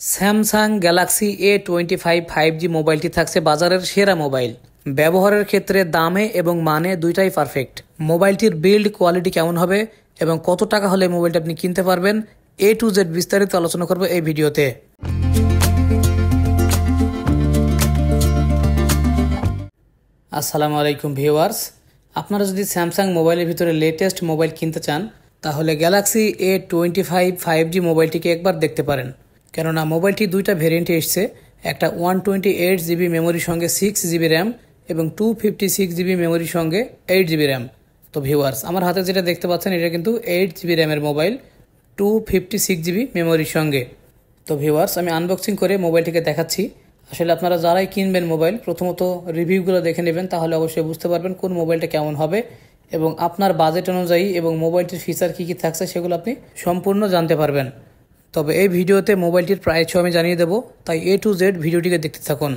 Samsung Galaxy A25 5G মোবাইলটি থাকছে বাজারের সেরা মোবাইল। ব্যবহারের ক্ষেত্রে দামে এবং মানে দুইটাই পারফেক্ট। মোবাইলটির বিল্ড কোয়ালিটি কেমন হবে এবং কত টাকা হলে মোবাইলটা আপনি কিনতে পারবেন, A to Z বিস্তারিত আলোচনা করব এই ভিডিওতে। আসসালামু আলাইকুম ভিউয়ার্স, আপনারা যদি স্যামসাং মোবাইলের ভিতরে লেটেস্ট মোবাইল কিনতে চান তাহলে গ্যালাক্সি A25 5G মোবাইলটিকে একবার দেখতে পারেন। কেননা মোবাইলটি দুইটা ভেরিয়েন্টে এসছে, একটা 128GB মেমোরির সঙ্গে 6GB র্যাম এবং 256GB মেমোরির সঙ্গে 8GB র্যাম। তো ভিউয়ার্স, আমার হাতে যেটা দেখতে পাচ্ছেন এটা কিন্তু 8GB র্যামের মোবাইল, 256GB মেমোরির সঙ্গে। তো ভিউয়ার্স, আমি আনবক্সিং করে মোবাইলটিকে দেখাচ্ছি। আসলে আপনারা যারাই কিনবেন মোবাইল, প্রথমত রিভিউগুলো দেখে নেবেন, তাহলে অবশ্যই বুঝতে পারবেন কোন মোবাইলটা কেমন হবে এবং আপনার বাজেট অনুযায়ী এবং মোবাইলটির ফিচার কী কী থাকছে সেগুলো আপনি সম্পূর্ণ জানতে পারবেন। তবে এই ভিডিওতে মোবাইলটির প্রাইসও আমি জানিয়ে দেবো, তাই A to Z ভিডিওটিকে দেখতে থাকুন।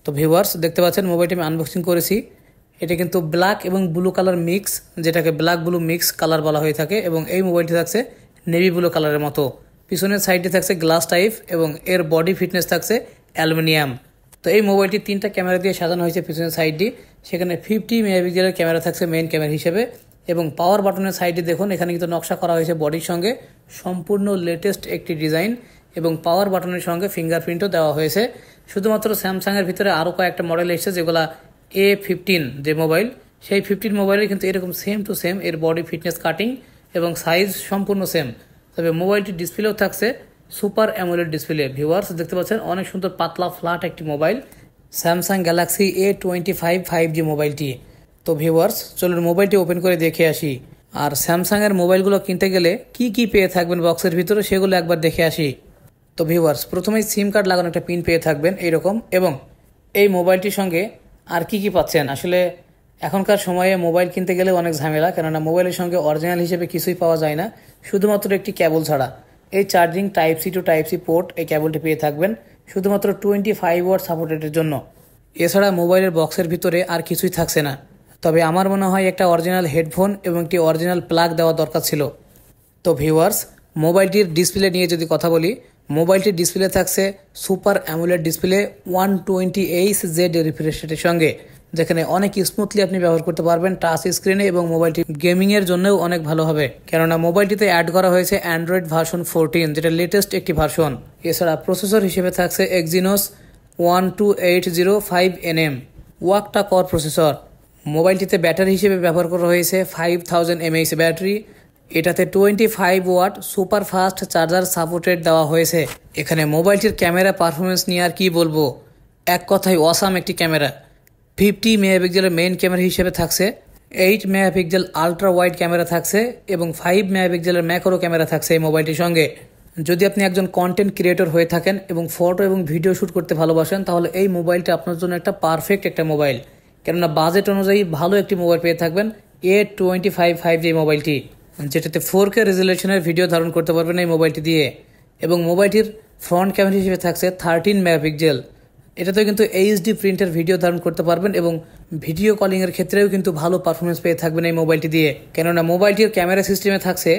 তো ভিউয়ার্স, দেখতে পাচ্ছেন মোবাইলটি আমি আনবক্সিং করেছি। এটা কিন্তু ব্ল্যাক এবং ব্লু কালার মিক্স, যেটাকে ব্ল্যাক ব্লু মিক্স কালার বলা হয়ে থাকে, এবং এই মোবাইলটি থাকছে নেভি ব্লু কালারের মতো। পিছনের সাইডে থাকছে গ্লাস টাইপ এবং এর বডি ফিটনেস থাকছে অ্যালুমিনিয়াম। তো এই মোবাইলটি 3টা ক্যামেরা দিয়ে সাজানো হয়েছে পিছনের সাইডটি। সেখানে 50 মেগাপিক্সেলের ক্যামেরা থাকছে মেইন ক্যামেরা হিসেবে, এবং পাওয়ার বাটনের সাইডে দেখুন এখানে কিন্তু নকশা করা হয়েছে বডির সঙ্গে, সম্পূর্ণ লেটেস্ট একটি ডিজাইন, এবং পাওয়ার বাটনের সঙ্গে ফিঙ্গারপ্রিন্টও দেওয়া হয়েছে। শুধুমাত্র স্যামসাংয়ের ভিতরে আরও কয়েকটা মডেল এসেছে, যেগুলো A15 যে মোবাইল, সেই 15 মোবাইলে কিন্তু এরকম সেম টু সেম এর বডি ফিটনেস, কাটিং এবং সাইজ সম্পূর্ণ সেম। তবে মোবাইলটির ডিসপ্লেও থাকছে সুপার অ্যামোলেড ডিসপ্লে। ভিউয়ার্স, দেখতে পাচ্ছেন অনেক সুন্দর পাতলা ফ্ল্যাট একটি mobile, Samsung Galaxy A25 5G মোবাইলটি। তো ভিউয়ার্স, চলুন মোবাইলটি ওপেন করে দেখে আসি। আর স্যামসাংয়ের মোবাইলগুলো কিনতে গেলে কি কি পেয়ে থাকবেন বক্সের ভিতরে সেগুলো একবার দেখে আসি। তো ভিউয়ার্স, প্রথমেই সিম কার্ড লাগানো একটা পিন পেয়ে থাকবেন এইরকম, এবং এই মোবাইলটির সঙ্গে আর কি কি পাচ্ছেন। আসলে এখনকার সময়ে মোবাইল কিনতে গেলে অনেক ঝামেলা, কেননা মোবাইলের সঙ্গে অরিজিনাল হিসেবে কিছুই পাওয়া যায় না, শুধুমাত্র একটি কেবল ছাড়া। এই charging type C to type C port, এই কেবলটি পেয়ে থাকবেন শুধুমাত্র 25 ওয়াট সাপোর্টের জন্য। এছাড়া মোবাইলের বক্সের ভিতরে আর কিছুই থাকছে না। তবে আমার মনে হয় একটা অরিজিনাল হেডফোন এবং একটি অরিজিনাল প্লাগ দেওয়া দরকার ছিল। তো ভিউয়ার্স, মোবাইলটির ডিসপ্লে নিয়ে যদি কথা বলি, মোবাইলটির ডিসপ্লে থাকছে super AMOLED display 120Hz refresh রেটের সঙ্গে, যেখানে অনেক স্মুথলি আপনি ব্যবহার করতে পারবেন টাচ স্ক্রিনে, এবং মোবাইলটি গেমিংয়ের জন্যও অনেক ভালো হবে, কেননা মোবাইলটিতে অ্যাড করা হয়েছে অ্যান্ড্রয়েড ভার্সন 14, যেটা লেটেস্ট একটি ভার্সন। এছাড়া প্রসেসর হিসেবে থাকছে Exynos 12805NM octa core processor. মোবাইলটিতে ব্যাটারি হিসেবে ব্যবহার করা হয়েছে 5000 mAh ব্যাটারি। এটাতে 25 watt super fast charger supported দেওয়া হয়েছে। এখানে মোবাইলটির ক্যামেরা পারফরমেন্স নিয়ে আর কি বলবো, এক কথায় অসাম একটি ক্যামেরা। 50 মেগাপিক্সেলের মেইন ক্যামেরা হিসেবে থাকছে, 8 মেগাপিক্সেল আলট্রা ওয়াইড ক্যামেরা থাকছে, এবং 5 মেগাপিক্সেলের ম্যাক্রো ক্যামেরা থাকছে এই মোবাইলটির সঙ্গে। যদি আপনি একজন কন্টেন্ট ক্রিয়েটর হয়ে থাকেন এবং ফটো এবং ভিডিও শ্যুট করতে ভালোবাসেন, তাহলে এই মোবাইলটা আপনার জন্য একটা পারফেক্ট একটা মোবাইল, কেননা বাজেট অনুযায়ী ভালো একটি মোবাইল পেয়ে থাকবেন A25 5G মোবাইলটি, যেটাতে 4K রেজুলেশনের ভিডিও ধারণ করতে পারবেন এই মোবাইলটি দিয়ে। এবং মোবাইলটির ফ্রন্ট ক্যামেরা হিসেবে থাকছে 13 মেগাপিক্সেল। এটাতেও কিন্তু এইচডি প্রিন্টের ভিডিও ধারণ করতে পারবেন, এবং ভিডিও কলিংয়ের ক্ষেত্রেও কিন্তু ভালো পারফরমেন্স পেয়ে থাকবেন এই মোবাইলটি দিয়ে, কেননা মোবাইলটির ক্যামেরা সিস্টেমে থাকছে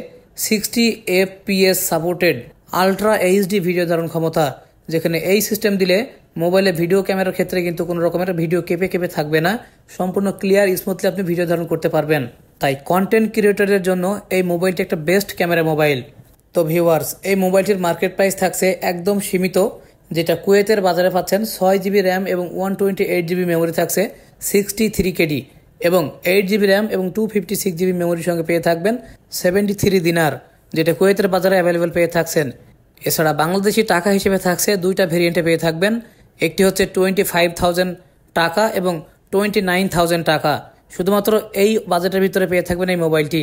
60 FPS supported ultra HD video ধারণ ক্ষমতা, যেখানে এই সিস্টেম দিলে মোবাইলে ভিডিও ক্যামেরার ক্ষেত্রে কিন্তু কোনো রকমের ভিডিও কেঁপে থাকবে না, সম্পূর্ণ ক্লিয়ার স্মুথলি আপনি ভিডিও ধারণ করতে পারবেন। তাই কন্টেন্ট ক্রিয়েটরের জন্য এই মোবাইলটি একটা বেস্ট ক্যামেরা মোবাইল। তো ভিউয়ার্স, এই মোবাইলটির মার্কেট প্রাইস থাকছে একদম সীমিত, যেটা কুয়েতের বাজারে পাচ্ছেন 6GB র্যাম এবং 128GB মেমোরি থাকছে 63 KD, এবং 8GB র্যাম এবং 256GB মেমোরির সঙ্গে পেয়ে থাকবেন 73 দিনার, যেটা কুয়েতের বাজারে অ্যাভেলেবেল পেয়ে থাকছেন। এছাড়া বাংলাদেশি টাকা হিসেবে থাকছে দুইটা ভেরিয়েন্টে পেয়ে থাকবেন, একটি হচ্ছে 25,000 টাকা এবং 29,000 টাকা। শুধুমাত্র এই বাজেটের ভিতরে পেয়ে থাকবেন এই মোবাইলটি।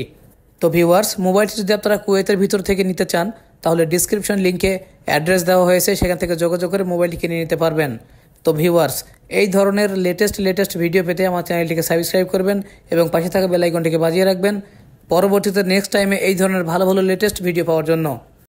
তো ভিউয়ার্স, মোবাইলটি যদি আপনারা কুয়েতের ভিতর থেকে নিতে চান, তাহলে ডিসক্রিপশন লিঙ্কে অ্যাড্রেস দেওয়া হয়েছে, সেখান থেকে যোগাযোগ করে মোবাইলটি কিনে নিতে পারবেন। তো ভিউয়ার্স, এই ধরনের লেটেস্ট ভিডিও পেতে আমার চ্যানেলটিকে সাবস্ক্রাইব করবেন এবং পাশে থাকা বেল আইকনটিকে বাজিয়ে রাখবেন, পরবর্তীতে নেক্সট টাইমে এই ধরনের ভালো লেটেস্ট ভিডিও পাওয়ার জন্য।